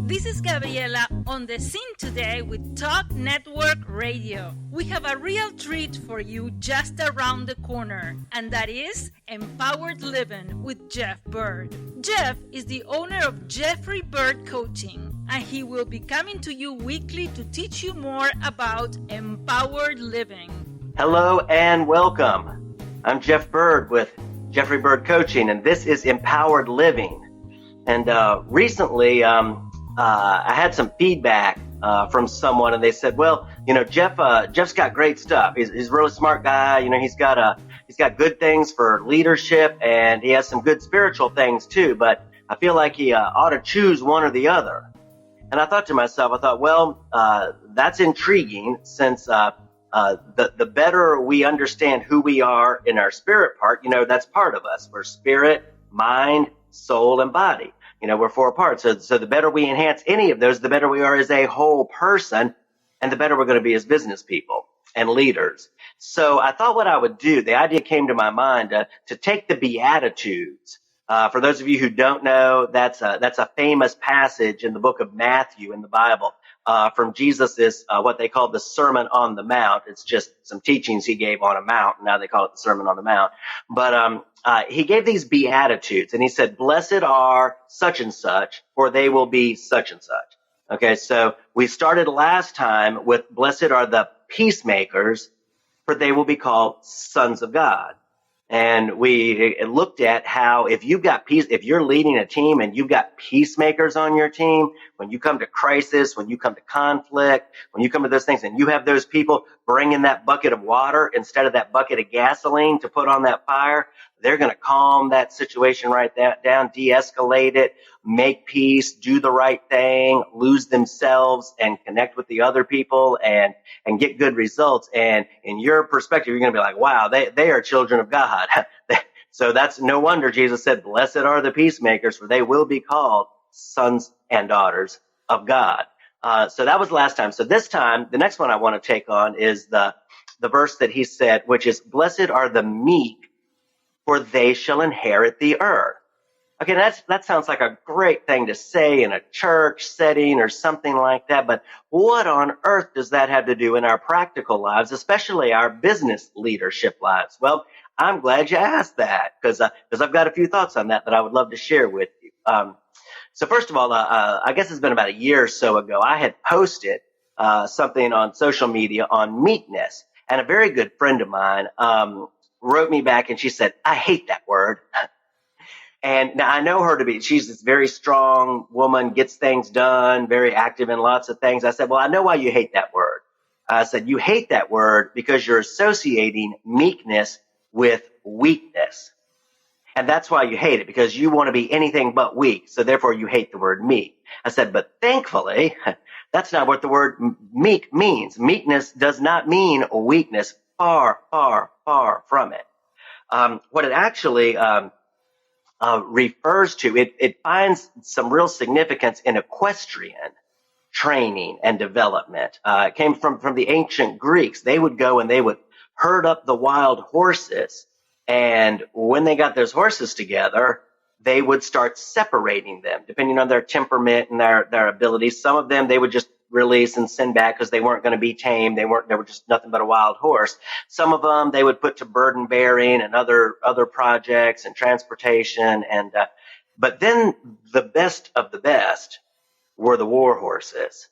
This is Gabriela on the scene today with Talk Network Radio. We have a real treat for you just around the corner, and that is Empowered Living with Jeff Byrd. Jeff is the owner of Jeffrey Byrd Coaching, and he will be coming to you weekly to teach you more about empowered living. Hello and welcome. I'm Jeff Byrd with Jeffrey Byrd Coaching, and this is Empowered Living. And recently, I had some feedback from someone, and they said, "Well, Jeff's got great stuff. He's a really smart guy. He's got good things for leadership, and he has some good spiritual things too. But I feel like he ought to choose one or the other." And I thought to myself, that's intriguing, since the better we understand who we are in our spirit part, that's part of us. We're spirit, mind, soul, and body. We're four parts. So the better we enhance any of those, the better we are as a whole person, and the better we're going to be as business people and leaders. So I thought what I would do, the idea came to my mind to take the Beatitudes. For those of you who don't know, that's a famous passage in the book of Matthew in the Bible, from Jesus' what they call the Sermon on the Mount. It's just some teachings he gave on a mount. Now they call it the Sermon on the Mount. But he gave these Beatitudes, and he said, "Blessed are such and such, for they will be such and such." Okay, so we started last time with "Blessed are the peacemakers, for they will be called sons of God." And we looked at how if you're leading a team and you've got peacemakers on your team, when you come to crisis, when you come to conflict, when you come to those things, and you have those people bringing that bucket of water instead of that bucket of gasoline to put on that fire, they're going to calm that situation right down, de-escalate it, make peace, do the right thing, lose themselves, and connect with the other people and get good results. And in your perspective, you're going to be like, wow, they are children of God. So that's no wonder Jesus said, "Blessed are the peacemakers, for they will be called sons and daughters of God." So that was last time. So this time, the next one I want to take on is the verse that he said, which is, "Blessed are the meek, for they shall inherit the earth." Okay, that sounds like a great thing to say in a church setting or something like that, but what on earth does that have to do in our practical lives, especially our business leadership lives? Well, I'm glad you asked that, because I've got a few thoughts on that I would love to share with you. So first of all, I guess it's been about a year or so ago, I had posted something on social media on meekness, and a very good friend of mine wrote me back, and she said, "I hate that word." And now I know her she's this very strong woman, gets things done, very active in lots of things. I said, "Well, I know why you hate that word." I said, "You hate that word because you're associating meekness with weakness. And that's why you hate it, because you want to be anything but weak. So therefore you hate the word meek." I said, "But thankfully, that's not what the word meek means. Meekness does not mean weakness. Far, far, far from it." What it actually refers to, it finds some real significance in equestrian training and development. It came from the ancient Greeks. They would go and they would herd up the wild horses, and when they got those horses together, they would start separating them depending on their temperament and their abilities. Some of them they would just release and send back because they weren't going to be tamed. They were just nothing but a wild horse. Some of them they would put to burden bearing and other projects and transportation. But then the best of the best were the war horses.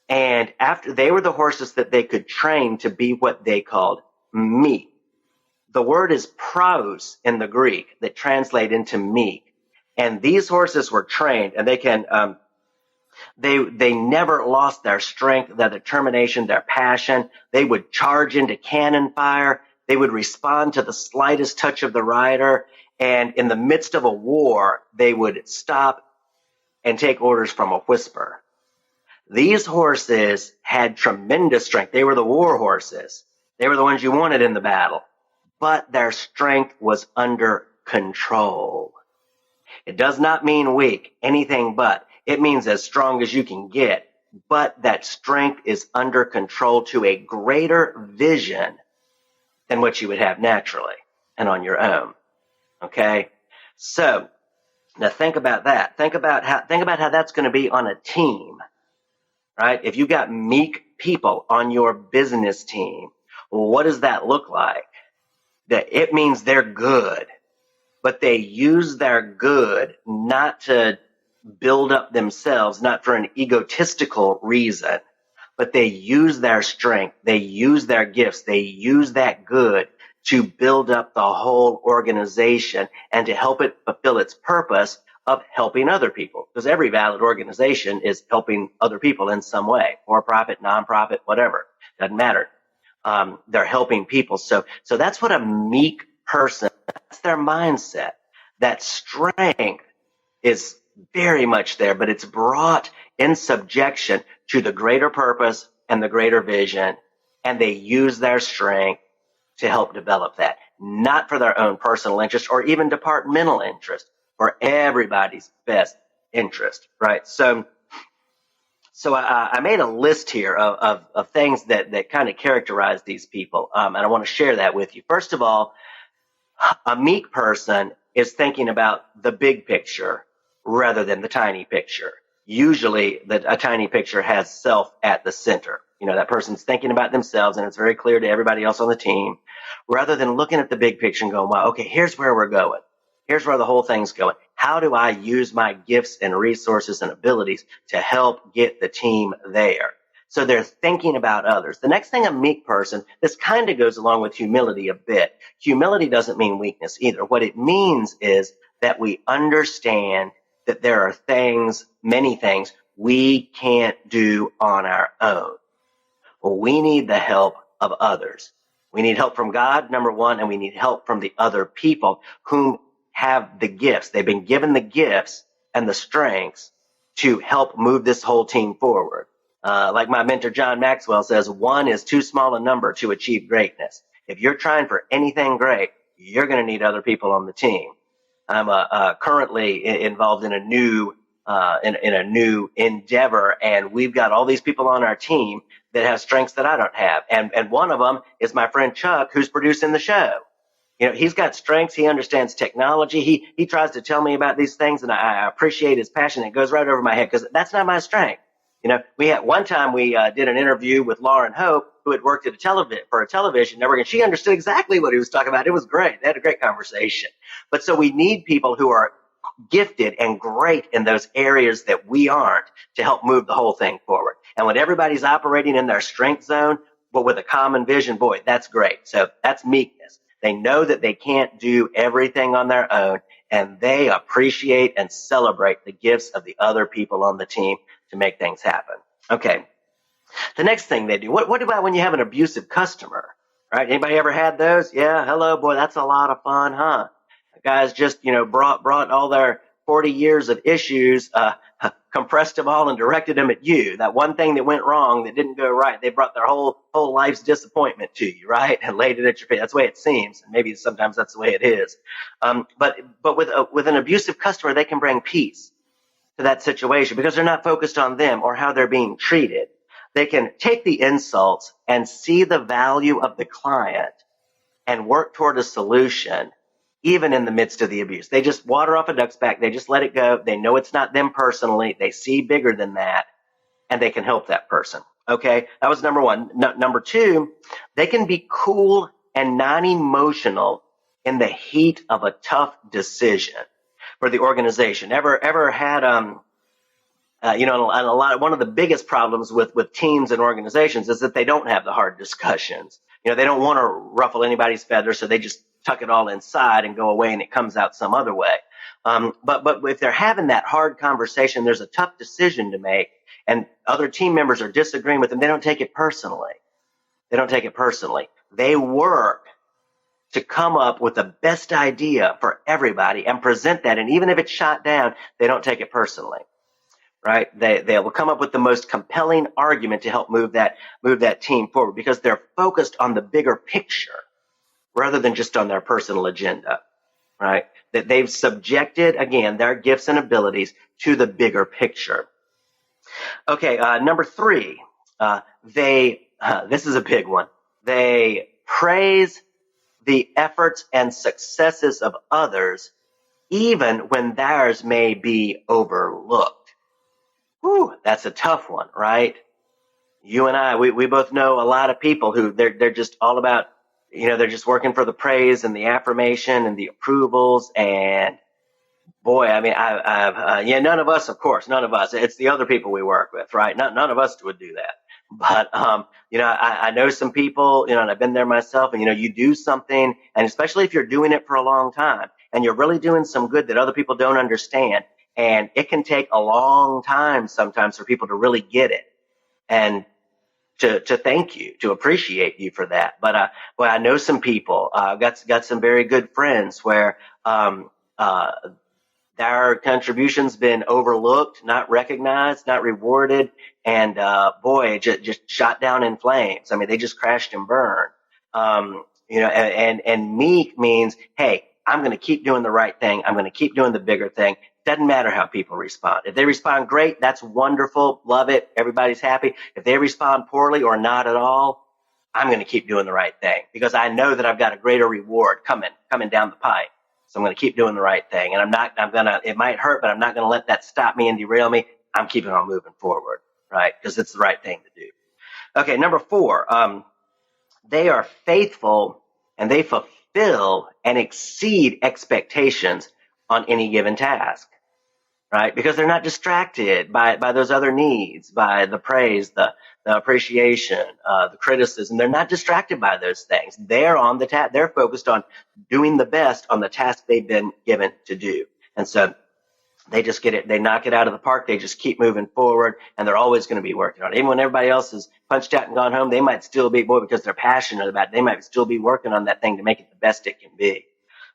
And after they were the horses that they could train to be what they called meek. The word is praus in the Greek that translate into meek. And these horses were trained, and they can, they never lost their strength, their determination, their passion. They would charge into cannon fire. They would respond to the slightest touch of the rider. And in the midst of a war, they would stop and take orders from a whisper. These horses had tremendous strength. They were the war horses. They were the ones you wanted in the battle. But their strength was under control. It does not mean weak, anything but. It means as strong as you can get. But that strength is under control to a greater vision than what you would have naturally and on your own. Okay? So, Now think about that. Think about how that's going to be on a team, right? If you got meek people on your business team, well, what does that look like? That it means they're good, but they use their good not to build up themselves, not for an egotistical reason, but they use their strength, they use their gifts, they use that good to build up the whole organization and to help it fulfill its purpose of helping other people. Because every valid organization is helping other people in some way, for profit, nonprofit, whatever, doesn't matter. They're helping people. So that's what a meek person, that's their mindset. That strength is very much there, but it's brought in subjection to the greater purpose and the greater vision, and they use their strength to help develop that, not for their own personal interest or even departmental interest, for everybody's best interest, right? So I made a list here of things that kind of characterize these people, and I want to share that with you. First of all, a meek person is thinking about the big picture rather than the tiny picture. Usually a tiny picture has self at the center. You know, that person's thinking about themselves and it's very clear to everybody else on the team, rather than looking at the big picture and going, wow, okay, here's where we're going. Here's where the whole thing's going. How do I use my gifts and resources and abilities to help get the team there? So they're thinking about others. The next thing, a meek person, this kind of goes along with humility a bit. Humility doesn't mean weakness either. What it means is that we understand that there are things, many things, we can't do on our own. Well, we need the help of others. We need help from God, number one, and we need help from the other people whom have the gifts. They've been given the gifts and the strengths to help move this whole team forward. Like my mentor John Maxwell says, one is too small a number to achieve greatness. If you're trying for anything great, you're going to need other people on the team. I'm currently involved in a new endeavor, and we've got all these people on our team that have strengths that I don't have. And one of them is my friend Chuck, who's producing the show. You know, he's got strengths. He understands technology. He tries to tell me about these things, and I appreciate his passion. It goes right over my head because that's not my strength. You know, one time we did an interview with Lauren Hope, who had worked at for a television network, and she understood exactly what he was talking about. It was great. They had a great conversation. But so we need people who are gifted and great in those areas that we aren't to help move the whole thing forward. And when everybody's operating in their strength zone, but with a common vision, boy, that's great. So that's meekness. They know that they can't do everything on their own, and they appreciate and celebrate the gifts of the other people on the team to make things happen. Okay. The next thing they do, what about when you have an abusive customer, right? Anybody ever had those? Yeah. Hello, boy. That's a lot of fun, huh? The guys just, brought all their 40 years of issues, compressed them all and directed them at you. That one thing that went wrong, that didn't go right, they brought their whole life's disappointment to you, right? And laid it at your feet. That's the way it seems. And maybe sometimes that's the way it is. But with an abusive customer, they can bring peace to that situation because they're not focused on them or how they're being treated. They can take the insults and see the value of the client and work toward a solution, even in the midst of the abuse. They just water off a duck's back. They just let it go. They know it's not them personally. They see bigger than that, and they can help that person. Okay, that was number one. Number two, they can be cool and non-emotional in the heat of a tough decision for the organization. Ever had one of the biggest problems with teams and organizations is that they don't have the hard discussions. They don't want to ruffle anybody's feathers, so they just tuck it all inside and go away, and it comes out some other way. But if they're having that hard conversation, there's a tough decision to make, and other team members are disagreeing with them, they don't take it personally. They work to come up with the best idea for everybody and present that. And even if it's shot down, they don't take it personally, right? They will come up with the most compelling argument to help move that team forward because they're focused on the bigger picture rather than just on their personal agenda, right? That they've subjected, again, their gifts and abilities to the bigger picture. Okay, number three, this is a big one. They praise the efforts and successes of others, even when theirs may be overlooked. Whew, that's a tough one, right? You and I, we both know a lot of people who they're just all about, they're just working for the praise and the affirmation and the approvals. And boy, I mean, none of us, of course, none of us, it's the other people we work with, right? None of us would do that. But, I know some people, and I've been there myself, and, you do something, and especially if you're doing it for a long time and you're really doing some good that other people don't understand. And it can take a long time sometimes for people to really get it and to thank you, to appreciate you for that. But, boy, I know some people, got some very good friends where, their contribution's been overlooked, not recognized, not rewarded, and boy, just shot down in flames. I mean, they just crashed and burned. And meek means, hey, I'm going to keep doing the right thing. I'm going to keep doing the bigger thing. Doesn't matter how people respond. If they respond great, that's wonderful. Love it. Everybody's happy. If they respond poorly or not at all, I'm going to keep doing the right thing because I know that I've got a greater reward coming down the pipe. So I'm going to keep doing the right thing. And it might hurt, but I'm not going to let that stop me and derail me. I'm keeping on moving forward, right? Because it's the right thing to do. Okay. Number 4, they are faithful and they fulfill and exceed expectations on any given task, right? Because they're not distracted by those other needs, by the praise, the appreciation, the criticism. They're not distracted by those things. They're on the task. They're focused on doing the best on the task they've been given to do. And so they just get it. They knock it out of the park. They just keep moving forward, and they're always going to be working on it. Even when everybody else is punched out and gone home, they might still be, because they're passionate about it, they might still be working on that thing to make it the best it can be.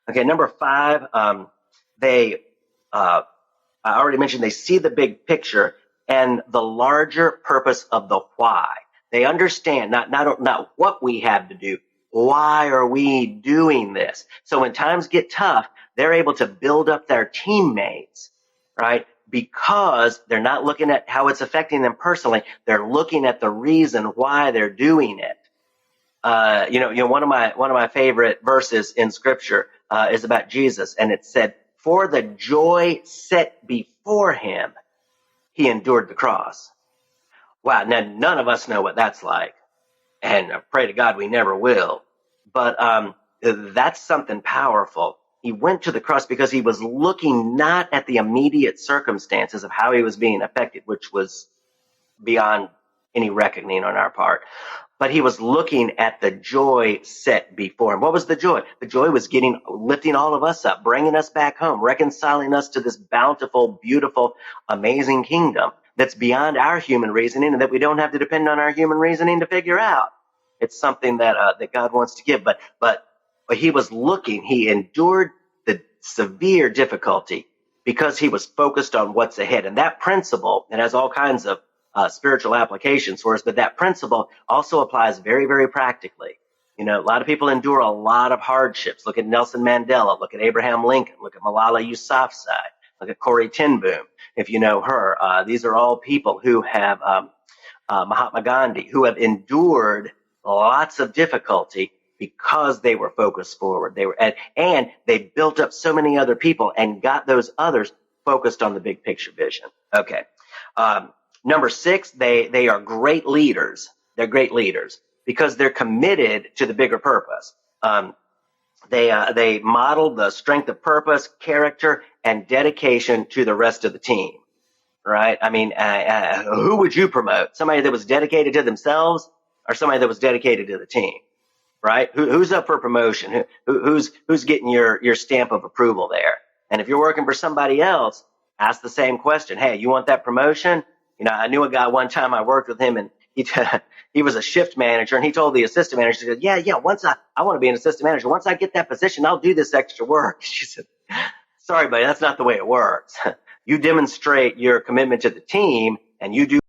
Okay. Number 5, I already mentioned they see the big picture and the larger purpose of the why. They understand not what we have to do. Why are we doing this? So when times get tough, they're able to build up their teammates, right? Because they're not looking at how it's affecting them personally. They're looking at the reason why they're doing it. One of my favorite verses in scripture, is about Jesus. And it said, for the joy set before him, he endured the cross. Wow. Now, none of us know what that's like. And I pray to God we never will. But that's something powerful. He went to the cross because he was looking not at the immediate circumstances of how he was being affected, which was beyond any reckoning on our part. But he was looking at the joy set before him. What was the joy? The joy was lifting all of us up, bringing us back home, reconciling us to this bountiful, beautiful, amazing kingdom that's beyond our human reasoning and that we don't have to depend on our human reasoning to figure out. It's something that God wants to give. But he was looking, he endured the severe difficulty because he was focused on what's ahead. And that principle, it has all kinds of spiritual applications for us, but that principle also applies very, very practically. A lot of people endure a lot of hardships. Look at Nelson Mandela, look at Abraham Lincoln, look at Malala Yousafzai, look at Corrie ten Boom. If you know her, these are all people who have, Mahatma Gandhi, who have endured lots of difficulty because they were focused forward. And they built up so many other people and got those others focused on the big picture vision. Okay. Number 6, they are great leaders. They're great leaders because they're committed to the bigger purpose. They model the strength of purpose, character, and dedication to the rest of the team. Right? I mean, who would you promote? Somebody that was dedicated to themselves or somebody that was dedicated to the team? Right? Who's up for promotion? Who's getting your stamp of approval there? And if you're working for somebody else, ask the same question. Hey, you want that promotion? I knew a guy one time, I worked with him, and he was a shift manager, and he told the assistant manager, he said, yeah, once I want to be an assistant manager. Once I get that position, I'll do this extra work. She said, sorry, buddy, that's not the way it works. You demonstrate your commitment to the team, and you do